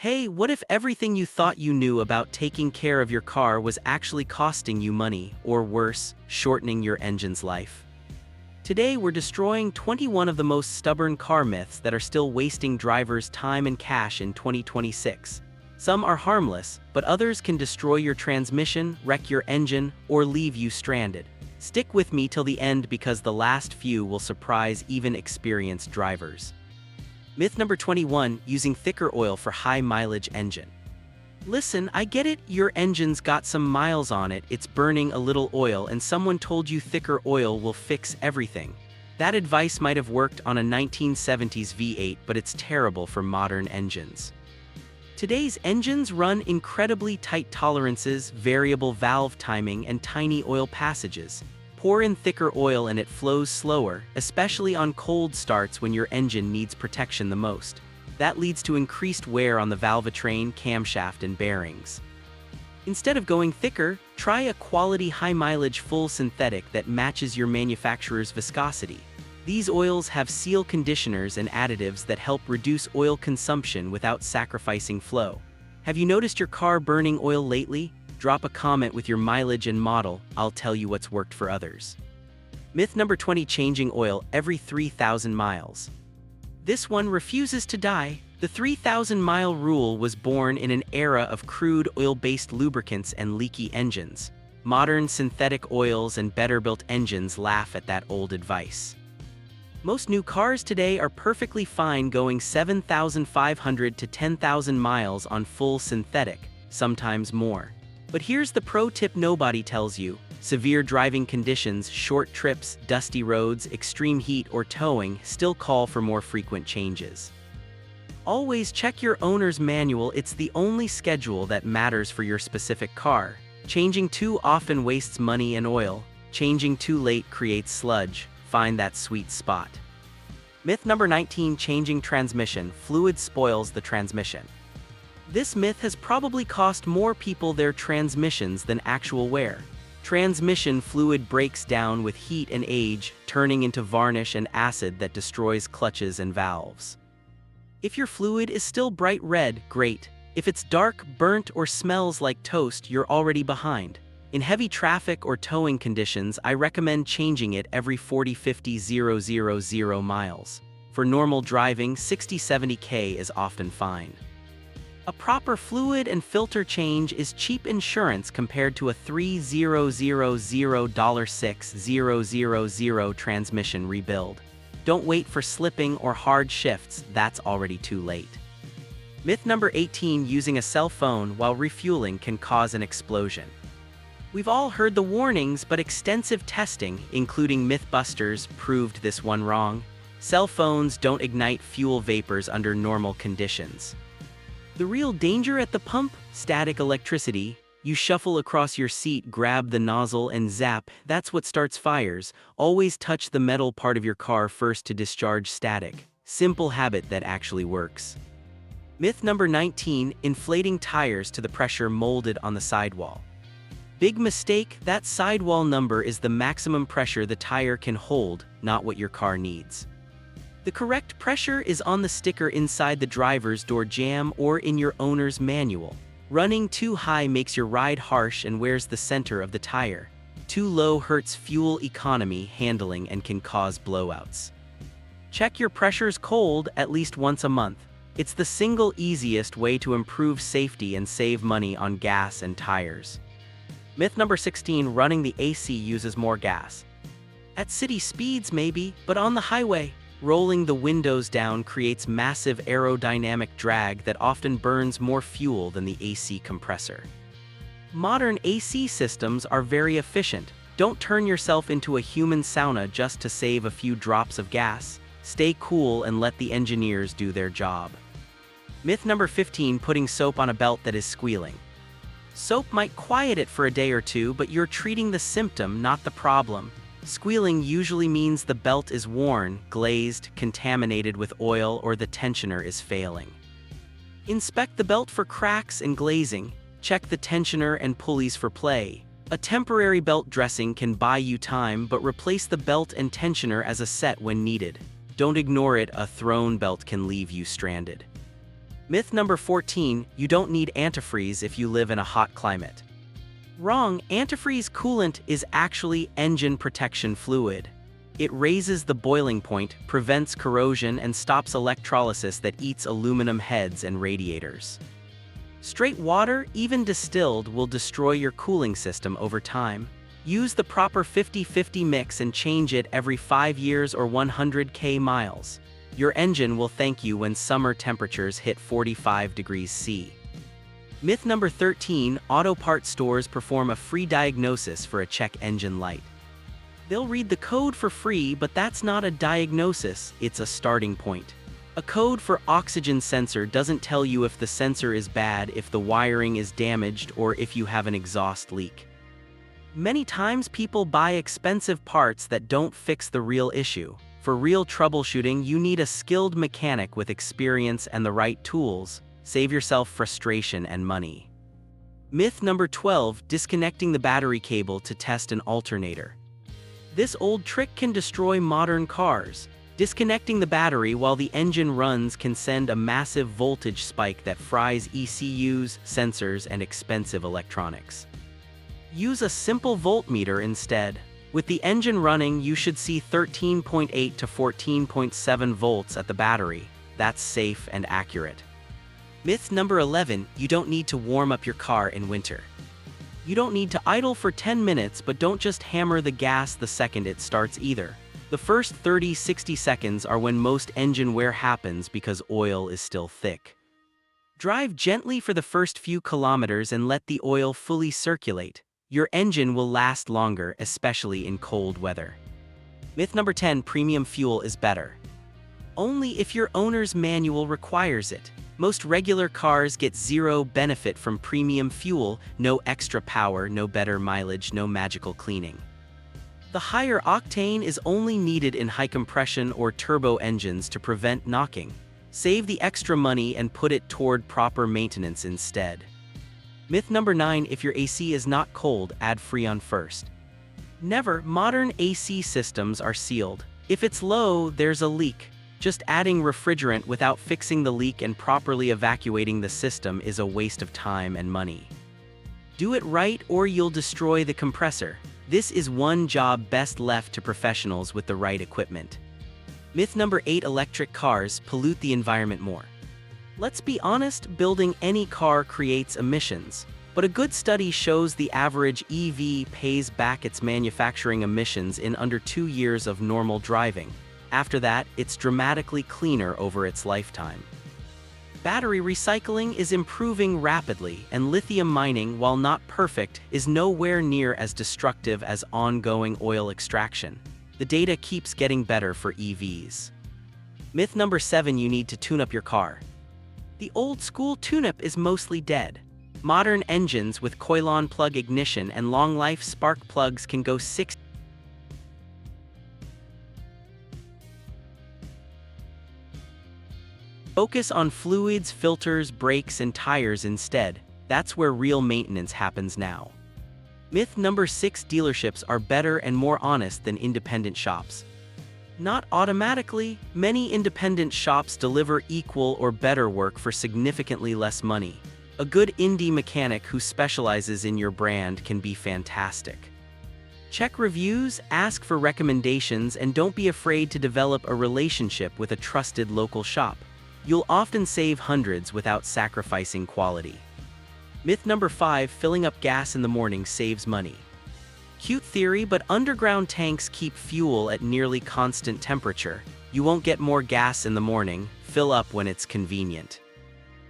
Hey, what if everything you thought you knew about taking care of your car was actually costing you money, or worse, shortening your engine's life? Today we're destroying 21 of the most stubborn car myths that are still wasting drivers' time and cash in 2026. Some are harmless, but others can destroy your transmission, wreck your engine, or leave you stranded. Stick with me till the end because the last few will surprise even experienced drivers. Myth number 21, using thicker oil for high mileage engine. Listen, I get it, your engine's got some miles on it, it's burning a little oil, and someone told you thicker oil will fix everything. That advice might have worked on a 1970s V8, but it's terrible for modern engines. Today's engines run incredibly tight tolerances, variable valve timing, and tiny oil passages. Pour in thicker oil and it flows slower, especially on cold starts when your engine needs protection the most. That leads to increased wear on the valvetrain, camshaft, and bearings. Instead of going thicker, try a quality high-mileage full synthetic that matches your manufacturer's viscosity. These oils have seal conditioners and additives that help reduce oil consumption without sacrificing flow. Have you noticed your car burning oil lately? Drop a comment with your mileage and model, I'll tell you what's worked for others. Myth number 20, changing oil every 3,000 miles. This one refuses to die. The 3,000-mile rule was born in an era of crude oil-based lubricants and leaky engines. Modern synthetic oils and better-built engines laugh at that old advice. Most new cars today are perfectly fine going 7,500 to 10,000 miles on full synthetic, sometimes more. But here's the pro tip nobody tells you. Severe driving conditions, short trips, dusty roads, extreme heat, or towing still call for more frequent changes. Always check your owner's manual, it's the only schedule that matters for your specific car. Changing too often wastes money and oil. Changing too late creates sludge. Find that sweet spot. Myth number 19, changing transmission. Fluid spoils the transmission. This myth has probably cost more people their transmissions than actual wear. Transmission fluid breaks down with heat and age, turning into varnish and acid that destroys clutches and valves. If your fluid is still bright red, great. If it's dark, burnt, or smells like toast, you're already behind. In heavy traffic or towing conditions, I recommend changing it every 40-50-000 miles. For normal driving, 60-70 is often fine. A proper fluid and filter change is cheap insurance compared to a $3,000 transmission rebuild. Don't wait for slipping or hard shifts, that's already too late. Myth number 18, using a cell phone while refueling can cause an explosion. We've all heard the warnings, but extensive testing, including Mythbusters, proved this one wrong. Cell phones don't ignite fuel vapors under normal conditions. The real danger at the pump? Static electricity. You shuffle across your seat, grab the nozzle, and zap. That's what starts fires. Always touch the metal part of your car first to discharge static. Simple habit that actually works. Myth number 19, inflating tires to the pressure molded on the sidewall. Big mistake, that sidewall number is the maximum pressure the tire can hold, not what your car needs. The correct pressure is on the sticker inside the driver's door jamb or in your owner's manual. Running too high makes your ride harsh and wears the center of the tire. Too low hurts fuel economy, handling, and can cause blowouts. Check your pressures cold at least once a month. It's the single easiest way to improve safety and save money on gas and tires. Myth number 16, running the AC uses more gas. At city speeds maybe, but on the highway, rolling the windows down creates massive aerodynamic drag that often burns more fuel than the AC compressor. Modern AC systems are very efficient. Don't turn yourself into a human sauna just to save a few drops of gas. Stay cool and let the engineers do their job. Myth number 15, putting soap on a belt that is squealing. Soap might quiet it for a day or two, but you're treating the symptom, not the problem. Squealing usually means the belt is worn, glazed, contaminated with oil, or the tensioner is failing. Inspect the belt for cracks and glazing. Check the tensioner and pulleys for play. A temporary belt dressing can buy you time, but replace the belt and tensioner as a set when needed. Don't ignore it, a thrown belt can leave you stranded. Myth number 14, you don't need antifreeze if you live in a hot climate. Wrong, antifreeze coolant is actually engine protection fluid. It raises the boiling point, prevents corrosion, and stops electrolysis that eats aluminum heads and radiators. Straight water, even distilled, will destroy your cooling system over time. Use the proper 50-50 mix and change it every 5 years or 100,000 miles. Your engine will thank you when summer temperatures hit 45 degrees C. Myth number 13, auto parts stores perform a free diagnosis for a check engine light. They'll read the code for free, but that's not a diagnosis, it's a starting point. A code for oxygen sensor doesn't tell you if the sensor is bad, if the wiring is damaged, or if you have an exhaust leak. Many times people buy expensive parts that don't fix the real issue. For real troubleshooting, you need a skilled mechanic with experience and the right tools. Save yourself frustration and money. Myth number 12, disconnecting the battery cable to test an alternator. This old trick can destroy modern cars. Disconnecting the battery while the engine runs can send a massive voltage spike that fries ECUs, sensors, and expensive electronics. Use a simple voltmeter instead. With the engine running, you should see 13.8 to 14.7 volts at the battery. That's safe and accurate. Myth number 11, you don't need to warm up your car in winter. You don't need to idle for 10 minutes, but don't just hammer the gas the second it starts either. The first 30-60 seconds are when most engine wear happens because oil is still thick. Drive gently for the first few kilometers and let the oil fully circulate. Your engine will last longer, especially in cold weather. Myth number 10, premium fuel is better. Only if your owner's manual requires it. Most regular cars get zero benefit from premium fuel, no extra power, no better mileage, no magical cleaning. The higher octane is only needed in high compression or turbo engines to prevent knocking. Save the extra money and put it toward proper maintenance instead. Myth number 9, if your AC is not cold, add Freon first. Never. Modern AC systems are sealed. If it's low, there's a leak. Just adding refrigerant without fixing the leak and properly evacuating the system is a waste of time and money. Do it right or you'll destroy the compressor. This is one job best left to professionals with the right equipment. Myth number 8, electric cars pollute the environment more. Let's be honest, building any car creates emissions, but a good study shows the average EV pays back its manufacturing emissions in under 2 years of normal driving. After that, it's dramatically cleaner over its lifetime. Battery recycling is improving rapidly, and lithium mining, while not perfect, is nowhere near as destructive as ongoing oil extraction. The data keeps getting better for EVs. Myth number 7, you need to tune up your car. The old school tune-up is mostly dead. Modern engines with coil-on plug ignition and long-life spark plugs can go 6. Focus on fluids, filters, brakes, and tires instead. That's where real maintenance happens now. Myth number 6, dealerships are better and more honest than independent shops. Not automatically. Many independent shops deliver equal or better work for significantly less money. A good indie mechanic who specializes in your brand can be fantastic. Check reviews, ask for recommendations, and don't be afraid to develop a relationship with a trusted local shop. You'll often save hundreds without sacrificing quality. Myth number 5, filling up gas in the morning saves money. Cute theory, but underground tanks keep fuel at nearly constant temperature. You won't get more gas in the morning. Fill up when it's convenient.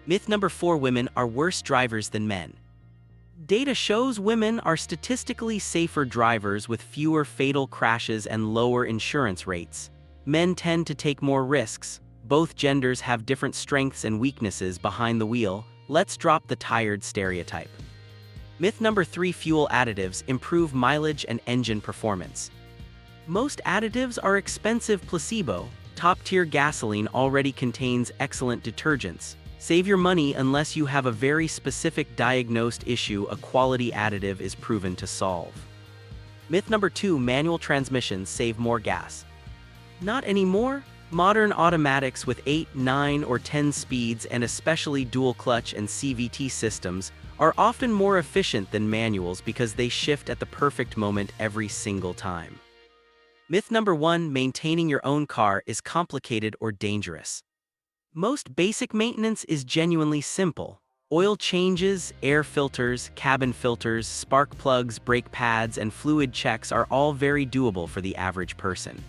Myth number 4, women are worse drivers than men. Data shows women are statistically safer drivers with fewer fatal crashes and lower insurance rates. Men tend to take more risks. Both genders have different strengths and weaknesses behind the wheel. Let's drop the tired stereotype. Myth number 3, fuel additives improve mileage and engine performance. Most additives are expensive placebo. Top-tier gasoline already contains excellent detergents. Save your money unless you have a very specific diagnosed issue a quality additive is proven to solve. Myth number 2, manual transmissions save more gas. Not anymore. Modern automatics with 8, 9, or 10 speeds and especially dual clutch and CVT systems are often more efficient than manuals because they shift at the perfect moment every single time. Myth number 1: maintaining your own car is complicated or dangerous. Most basic maintenance is genuinely simple. Oil changes, air filters, cabin filters, spark plugs, brake pads, and fluid checks are all very doable for the average person.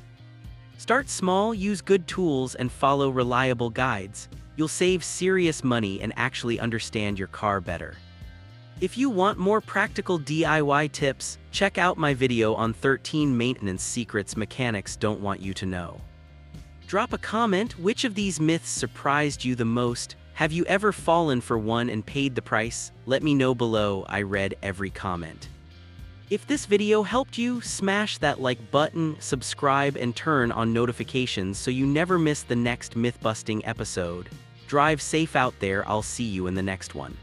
Start small, use good tools, and follow reliable guides. You'll save serious money and actually understand your car better. If you want more practical DIY tips, check out my video on 13 maintenance secrets mechanics don't want you to know. Drop a comment: which of these myths surprised you the most? Have you ever fallen for one and paid the price? Let me know below, I read every comment. If this video helped you, smash that like button, subscribe, and turn on notifications so you never miss the next myth-busting episode. Drive safe out there, I'll see you in the next one.